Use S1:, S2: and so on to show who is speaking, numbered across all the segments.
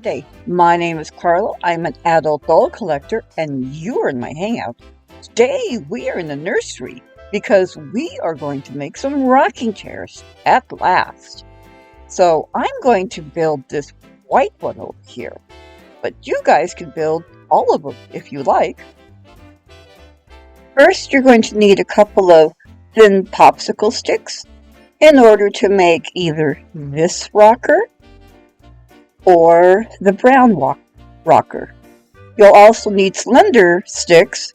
S1: today. My name is Carla. I'm an adult doll collector, and you're in my hangout. Today we are in the nursery because we are going to make some rocking chairs at last. So I'm going to build this white one over here, but you guys can build all of them if you like. First, you're going to need a couple of thin popsicle sticks in order to make either this rocker or the brown rocker. You'll also need slender sticks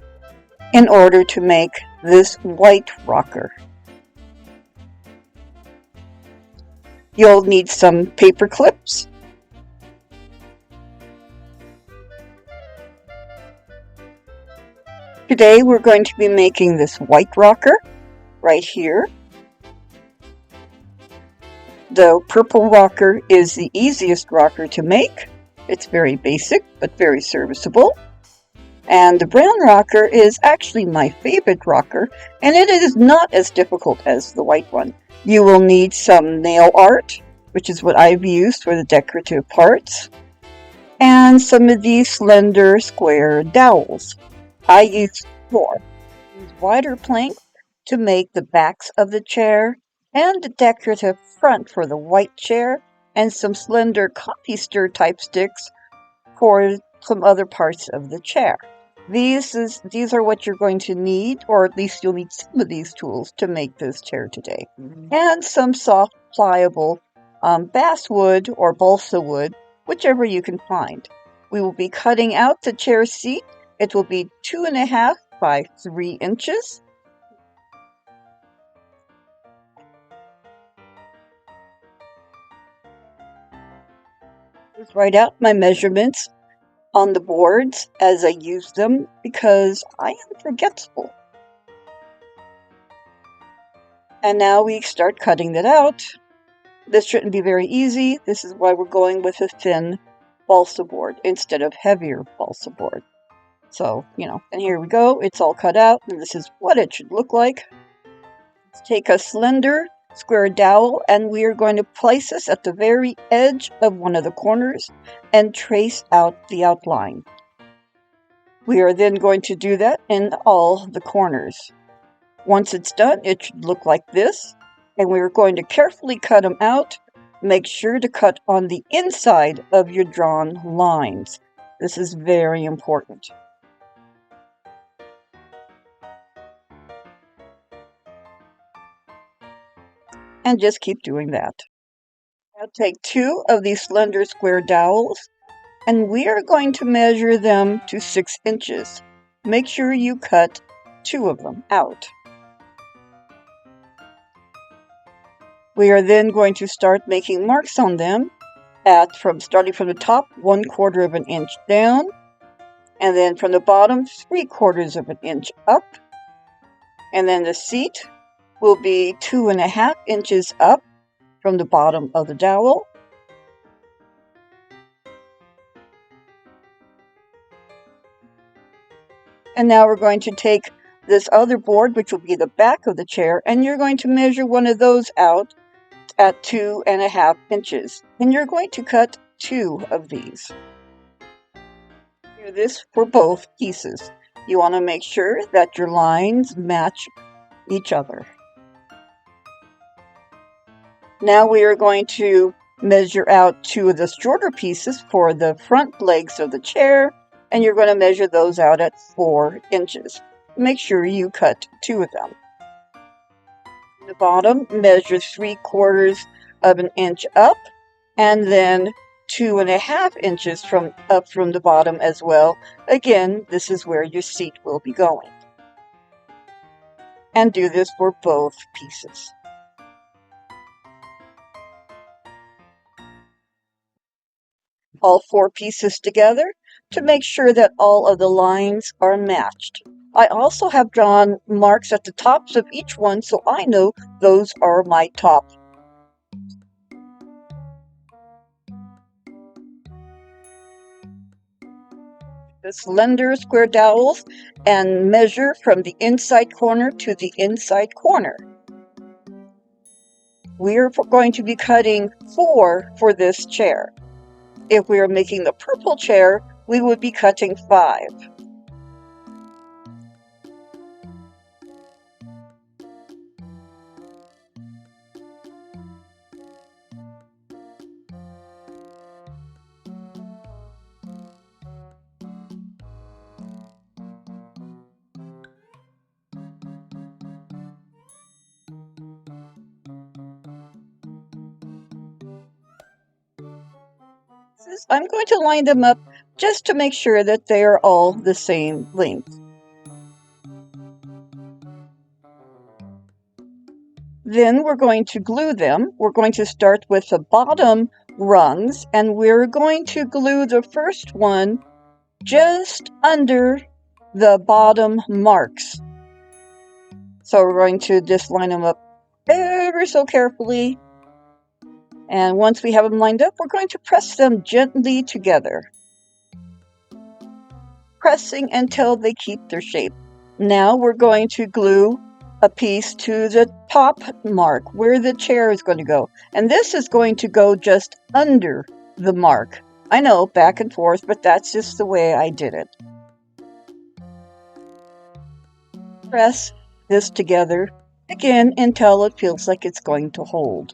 S1: in order to make this white rocker. You'll need some paper clips. Today we're going to be making this white rocker right here. The purple rocker is the easiest rocker to make. It's very basic, but very serviceable. And the brown rocker is actually my favorite rocker, and it is not as difficult as the white one. You will need some nail art, which is what I've used for the decorative parts, and some of these slender square dowels. I used 4. Use wider plank to make the backs of the chair, and the decorative front for the white chair, and some slender coffee stir type sticks for some other parts of the chair. These are what you're going to need, or at least you'll need some of these tools to make this chair today. And some soft, pliable basswood or balsa wood, whichever you can find. We will be cutting out the chair seat. It will be 2.5 by 3 inches. Just write out my measurements on the boards as I use them because I am forgetful. And now we start cutting that out. This shouldn't be very easy. This is why we're going with a thin balsa board instead of heavier balsa board. So, and here we go. It's all cut out, and this is what it should look like. Let's take a slender square dowel, and we are going to place this at the very edge of one of the corners and trace out the outline. We are then going to do that in all the corners. Once it's done, it should look like this, and we are going to carefully cut them out. Make sure to cut on the inside of your drawn lines. This is very important. And just keep doing that. Now take 2 of these slender square dowels, and we are going to measure them to 6 inches. Make sure you cut 2 of them out. We are then going to start making marks on them starting from the top 1/4 of an inch down, and then from the bottom 3/4 of an inch up, and then the seat will be 2.5 inches up from the bottom of the dowel. And now we're going to take this other board, which will be the back of the chair, and you're going to measure one of those out at 2.5 inches. And you're going to cut 2 of these. Do this for both pieces. You want to make sure that your lines match each other. Now we are going to measure out 2 of the shorter pieces for the front legs of the chair, and you're going to measure those out at 4 inches. Make sure you cut 2 of them. The bottom, measure 3/4 of an inch up, and then 2.5 inches up from the bottom as well. Again, this is where your seat will be going. And do this for both pieces. All 4 pieces together to make sure that all of the lines are matched. I also have drawn marks at the tops of each one, so I know those are my top. The slender square dowels and measure from the inside corner to the inside corner. We are going to be cutting 4 for this chair. if we were making the purple chair, we would be cutting 5. I'm going to line them up just to make sure that they are all the same length. Then we're going to glue them. We're going to start with the bottom rungs, and we're going to glue the first one just under the bottom marks. So we're going to just line them up ever so carefully. And once we have them lined up, we're going to press them gently together, pressing until they keep their shape. Now we're going to glue a piece to the top mark where the chair is going to go. And this is going to go just under the mark. I know, back and forth, but that's just the way I did it. Press this together again until it feels like it's going to hold.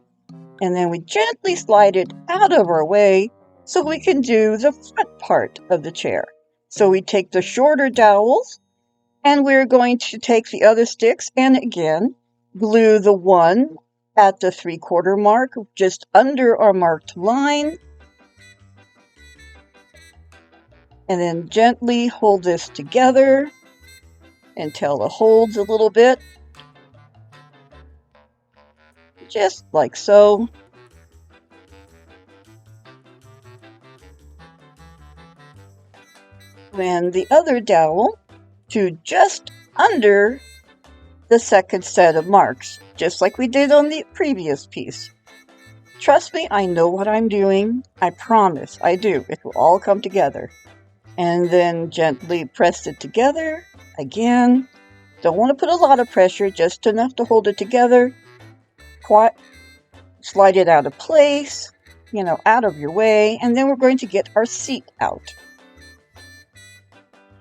S1: And then we gently slide it out of our way so we can do the front part of the chair. So we take the shorter dowels, and we're going to take the other sticks and again glue the one at the 3/4 mark just under our marked line, and then gently hold this together until it holds a little bit, just like so. And the other dowel to just under the second set of marks, just like we did on the previous piece. Trust me, I know what I'm doing. I promise, I do. It will all come together. And then gently press it together again. Don't want to put a lot of pressure, just enough to hold it together. Slide it out of place, out of your way, and then we're going to get our seat out.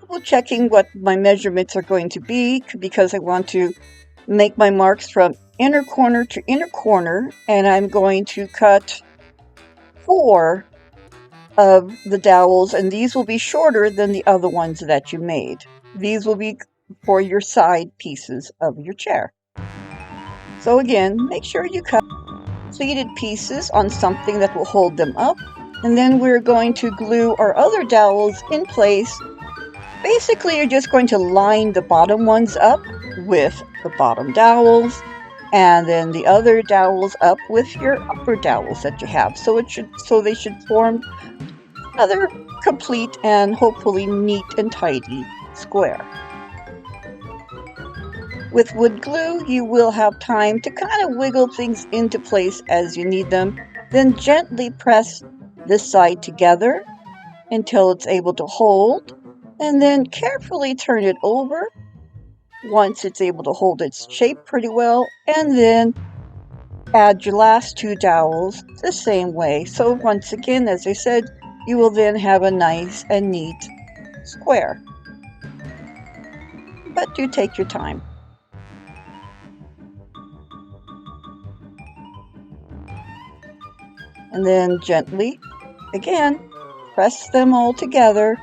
S1: Double checking what my measurements are going to be because I want to make my marks from inner corner to inner corner, and I'm going to cut 4 of the dowels, and these will be shorter than the other ones that you made. These will be for your side pieces of your chair. So again, make sure you cut pleated pieces on something that will hold them up, and then we're going to glue our other dowels in place. Basically, you're just going to line the bottom ones up with the bottom dowels, and then the other dowels up with your upper dowels that you have. So they should form another complete and hopefully neat and tidy square. With wood glue, you will have time to kind of wiggle things into place as you need them. Then gently press this side together until it's able to hold, and then carefully turn it over once it's able to hold its shape pretty well, and then add your last 2 dowels the same way. So once again, as I said, you will then have a nice and neat square. But do take your time. And then gently, again, press them all together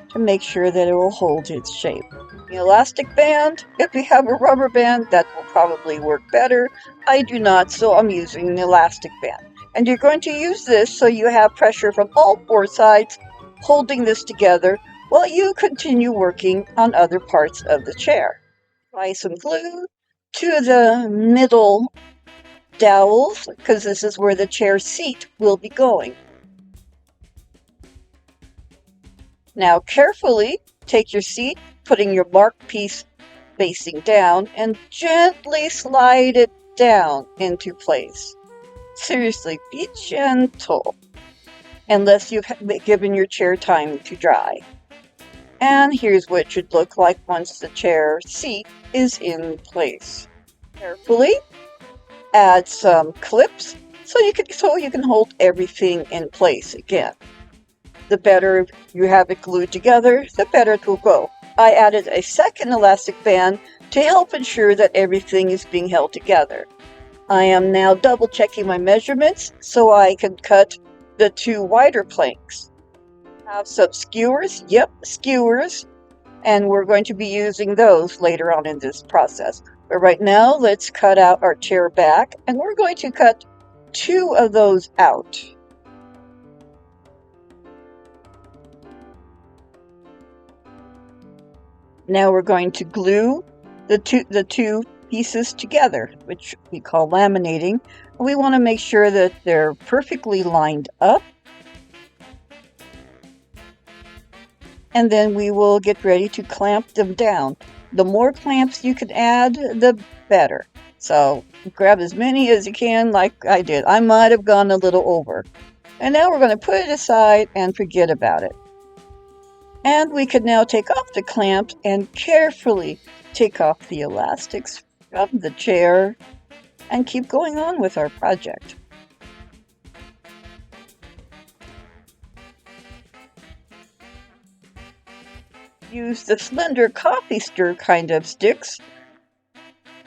S1: to make sure that it will hold its shape. The elastic band, if you have a rubber band, that will probably work better. I do not, so I'm using an elastic band. And you're going to use this so you have pressure from all 4 sides holding this together while you continue working on other parts of the chair. Apply some glue to the middle dowels because this is where the chair seat will be going. Now carefully take your seat, putting your marked piece facing down, and gently slide it down into place. Seriously, be gentle, unless you've given your chair time to dry. And here's what it should look like once the chair seat is in place. Carefully add some clips so you can hold everything in place again. The better you have it glued together, the better it will go. I added a second elastic band to help ensure that everything is being held together. I am now double checking my measurements so I can cut the two wider planks. I have some skewers, skewers, and we're going to be using those later on in this process. But right now, let's cut out our chair back, and we're going to cut two of those out. Now we're going to glue the two pieces together, which we call laminating. We want to make sure that they're perfectly lined up. And then we will get ready to clamp them down. The more clamps you can add, the better. So grab as many as you can, like I did. I might have gone a little over. And now we're going to put it aside and forget about it. And we can now take off the clamps and carefully take off the elastics from the chair and keep going on with our project. Use the slender coffee stir kind of sticks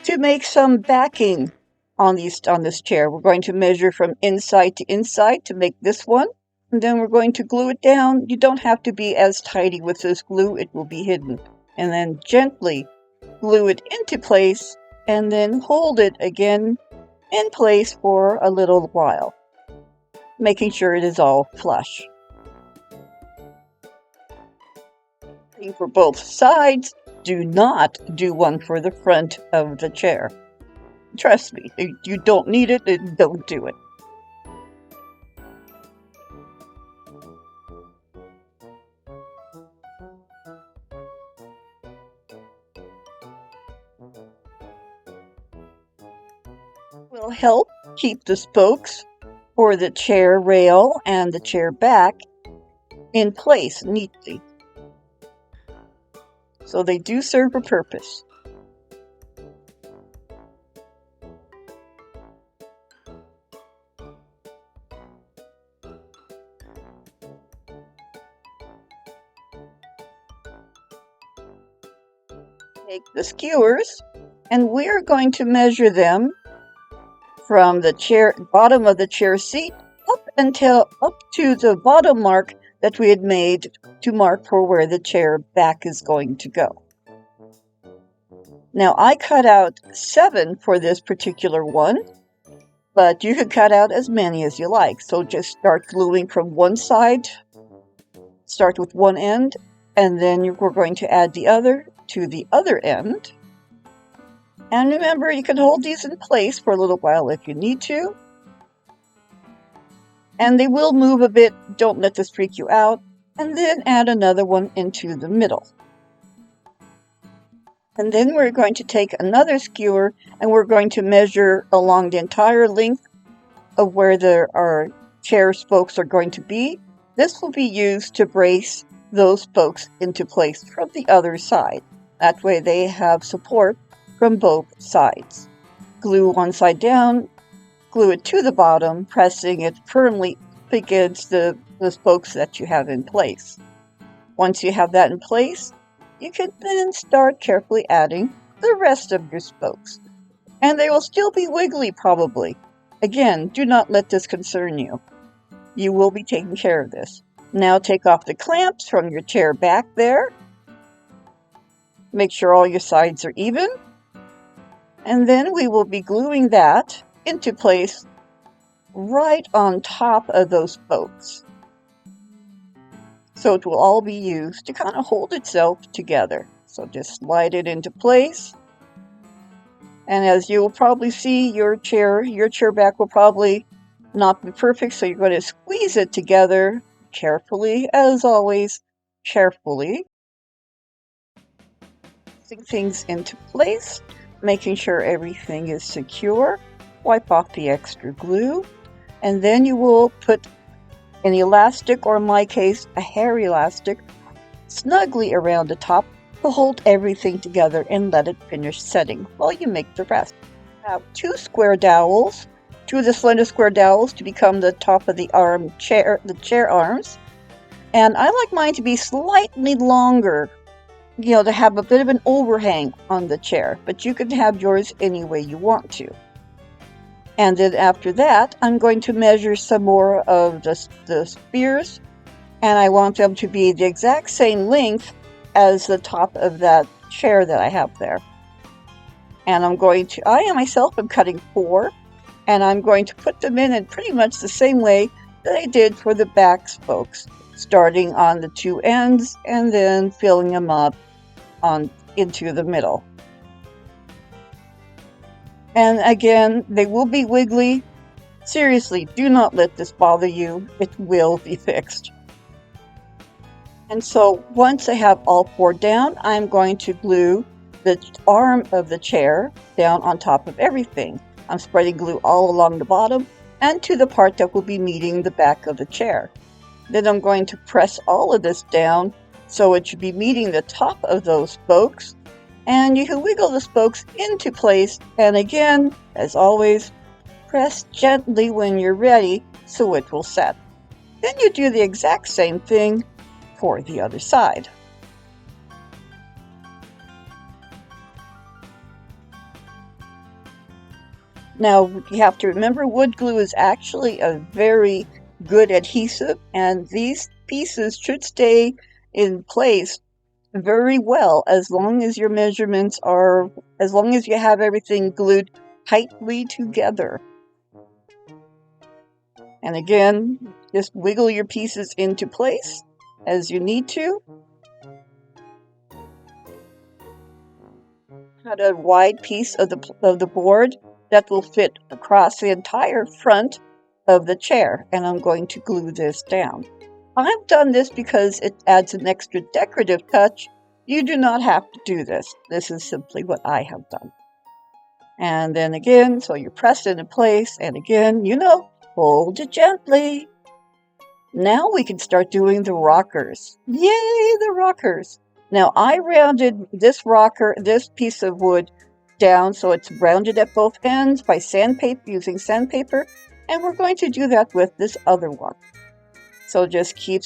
S1: to make some backing on this chair. We're going to measure from inside to inside to make this one, and then we're going to glue it down. You don't have to be as tidy with this glue, it will be hidden. And then gently glue it into place and then hold it again in place for a little while, making sure it is all flush. For both sides, do not do one for the front of the chair. Trust me, if you don't need it, then don't do it. Will help keep the spokes for the chair rail and the chair back in place neatly. So they do serve a purpose. Take the skewers, and we're going to measure them from the bottom of the chair seat up to the bottom mark that we had made to mark for where the chair back is going to go. Now I cut out 7 for this particular one, but you could cut out as many as you like. So just start gluing from one side, start with one end, and then we're going to add the other to the other end. And remember, you can hold these in place for a little while if you need to. And they will move a bit, don't let this freak you out. And then add another one into the middle. And then we're going to take another skewer and we're going to measure along the entire length of where our chair spokes are going to be. This will be used to brace those spokes into place from the other side. That way they have support from both sides. Glue one side down, glue it to the bottom, pressing it firmly against the spokes that you have in place. Once you have that in place, you can then start carefully adding the rest of your spokes. And they will still be wiggly probably. Again, do not let this concern you. You will be taking care of this. Now take off the clamps from your chair back there. Make sure all your sides are even. And then we will be gluing that into place right on top of those spokes. So it will all be used to kind of hold itself together. So just slide it into place. And as you will probably see, your chair back will probably not be perfect, so you're going to squeeze it together carefully, as always, carefully. Putting things into place, making sure everything is secure. Wipe off the extra glue, and then you will put an elastic, or in my case, a hair elastic, snugly around the top to hold everything together and let it finish setting while you make the rest. I have 2 square dowels two of the slender square dowels to become the top of the chair arms. And I like mine to be slightly longer, to have a bit of an overhang on the chair, but you can have yours any way you want to. And then after that, I'm going to measure some more of the spears, and I want them to be the exact same length as the top of that chair that I have there. And I myself am cutting 4, and I'm going to put them in pretty much the same way that I did for the back spokes, starting on the 2 ends and then filling them up into the middle. And again, they will be wiggly. Seriously, do not let this bother you. It will be fixed. And so once I have all 4 down, I'm going to glue the arm of the chair down on top of everything. I'm spreading glue all along the bottom and to the part that will be meeting the back of the chair. Then I'm going to press all of this down so it should be meeting the top of those spokes. And you can wiggle the spokes into place, and again, as always, press gently when you're ready so it will set. Then you do the exact same thing for the other side. Now, you have to remember wood glue is actually a very good adhesive, and these pieces should stay in place very well as long as your measurements as long as you have everything glued tightly together. And again, just wiggle your pieces into place as you need to. Cut a wide piece of the board that will fit across the entire front of the chair, and I'm going to glue this down. I've done this because it adds an extra decorative touch. You do not have to do this. This is simply what I have done. And then again, so you press it in place, and again, hold it gently. Now we can start doing the rockers. Yay, the rockers! Now I rounded this piece of wood down so it's rounded at both ends by using sandpaper, and we're going to do that with this other one. So just keep,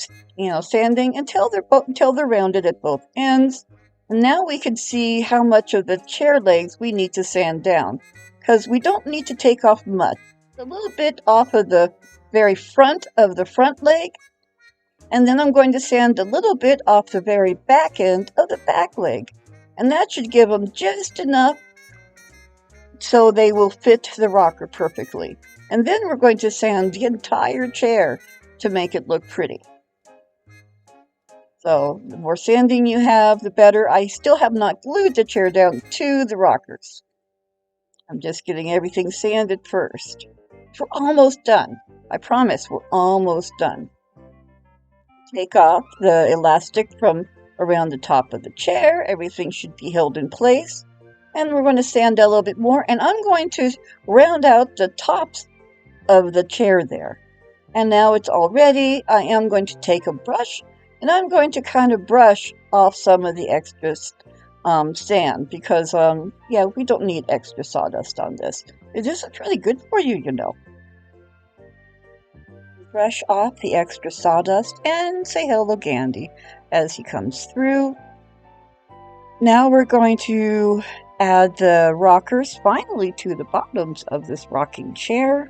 S1: sanding until they're rounded at both ends. And now we can see how much of the chair legs we need to sand down, because we don't need to take off much. A little bit off of the very front of the front leg, and then I'm going to sand a little bit off the very back end of the back leg, and that should give them just enough so they will fit the rocker perfectly. And then we're going to sand the entire chair to make it look pretty. So the more sanding you have, the better. I still have not glued the chair down to the rockers. I'm just getting everything sanded first. We're almost done. I promise we're almost done. Take off the elastic from around the top of the chair. Everything should be held in place. And we're going to sand a little bit more. And I'm going to round out the tops of the chair there. And now it's all ready. I am going to take a brush, and I'm going to kind of brush off some of the extra sand because, we don't need extra sawdust on this. This is really good for you, Brush off the extra sawdust and say hello, Gandhi, as he comes through. Now we're going to add the rockers finally to the bottoms of this rocking chair.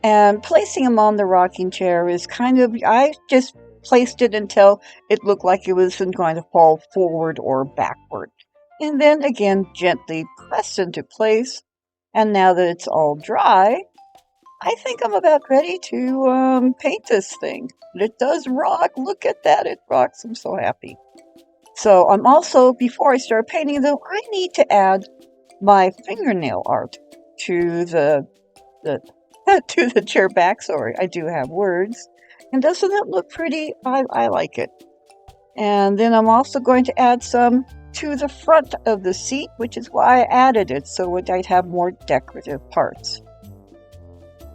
S1: And placing them on the rocking chair is I just placed it until it looked like it wasn't going to fall forward or backward. And then again, gently press into place. And now that it's all dry, I think I'm about ready to paint this thing. But it does rock. Look at that. It rocks. I'm so happy. So I'm also, before I start painting though, I need to add my fingernail art to the to the chair back. Sorry, I do have words. And doesn't that look pretty? I like it. And then I'm also going to add some to the front of the seat, which is why I added it, so I'd have more decorative parts.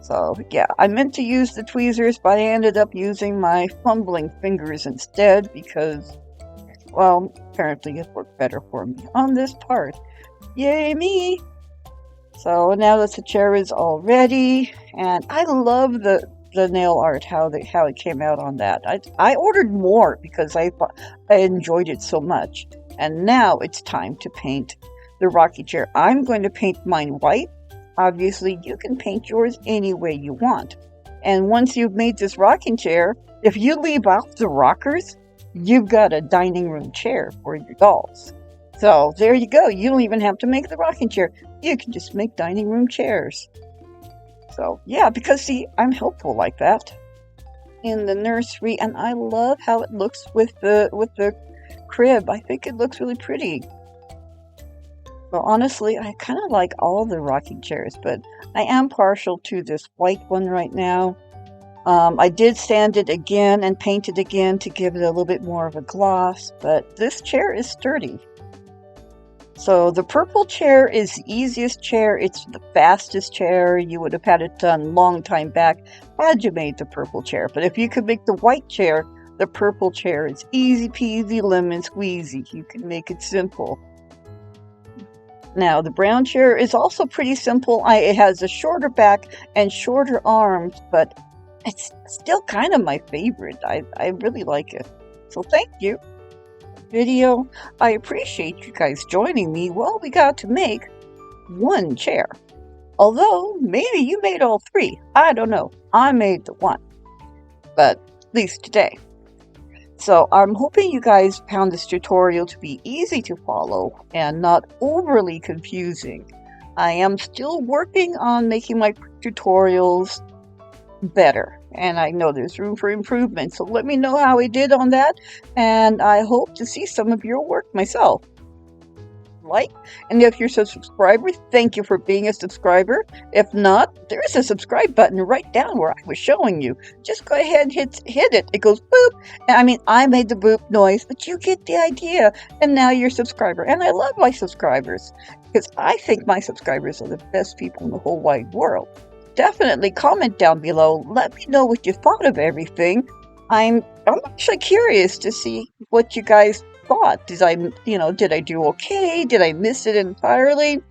S1: So yeah, I meant to use the tweezers, but I ended up using my fumbling fingers instead because, well, apparently it worked better for me on this part. Yay me! So now that the chair is all ready, and I love the nail art, how it came out on that. I ordered more because I enjoyed it so much. And now it's time to paint the rocking chair. I'm going to paint mine white. Obviously, you can paint yours any way you want. And once you've made this rocking chair, if you leave out the rockers, you've got a dining room chair for your dolls. So there you go. You don't even have to make the rocking chair. You can just make dining room chairs. So yeah, because see, I'm helpful like that in the nursery, and I love how it looks with the crib. I think it looks really pretty. Well, honestly, I kind of like all the rocking chairs, but I am partial to this white one right now. I did sand it again and paint it again to give it a little bit more of a gloss, but this chair is sturdy. So the purple chair is the easiest chair. It's the fastest chair. You would have had it done a long time back had you made the purple chair. But if you could make the white chair, the purple chair is easy peasy lemon squeezy. You can make it simple. Now the brown chair is also pretty simple. It has a shorter back and shorter arms, but it's still kind of my favorite. I really like it. So thank you. Video. I appreciate you guys joining me. Well, we got to make one chair. Although, maybe you made all three. I don't know. I made the one. But at least today. So I'm hoping you guys found this tutorial to be easy to follow and not overly confusing. I am still working on making my tutorials better, and I know there's room for improvement, so let me know how I did on that, and I hope to see some of your work myself. Like, and if you're a subscriber, thank you for being a subscriber. If not, there is a subscribe button right down where I was showing you. Just go ahead and hit it. It goes boop. I mean, I made the boop noise, but you get the idea. And now you're a subscriber. And I love my subscribers because I think my subscribers are the best people in the whole wide world. Definitely comment down below. Let me know what you thought of everything. I'm actually curious to see what you guys thought. Did I do okay? Did I miss it entirely?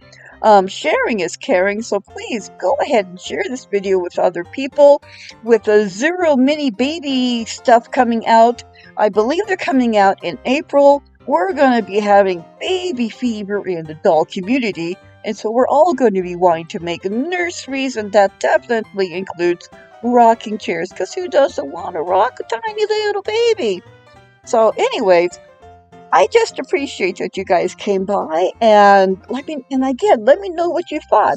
S1: Sharing is caring, so please go ahead and share this video with other people. With the Zero Mini Baby stuff coming out, I believe they're coming out in April. We're going to be having baby fever in the doll community, and so we're all going to be wanting to make nurseries, and that definitely includes rocking chairs, because who doesn't want to rock a tiny little baby? So anyways, I just appreciate that you guys came by, and let me know what you thought.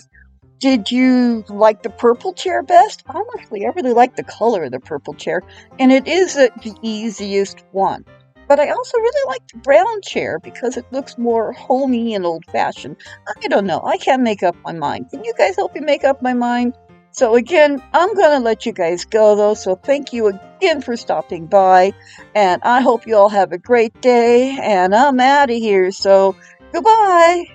S1: Did you like the purple chair best? Honestly, I really like the color of the purple chair, and it is the easiest one. But I also really like the brown chair because it looks more homey and old-fashioned. I don't know. I can't make up my mind. Can you guys help me make up my mind? So again, I'm going to let you guys go, though, so thank you again for stopping by, and I hope you all have a great day, and I'm out of here, so goodbye!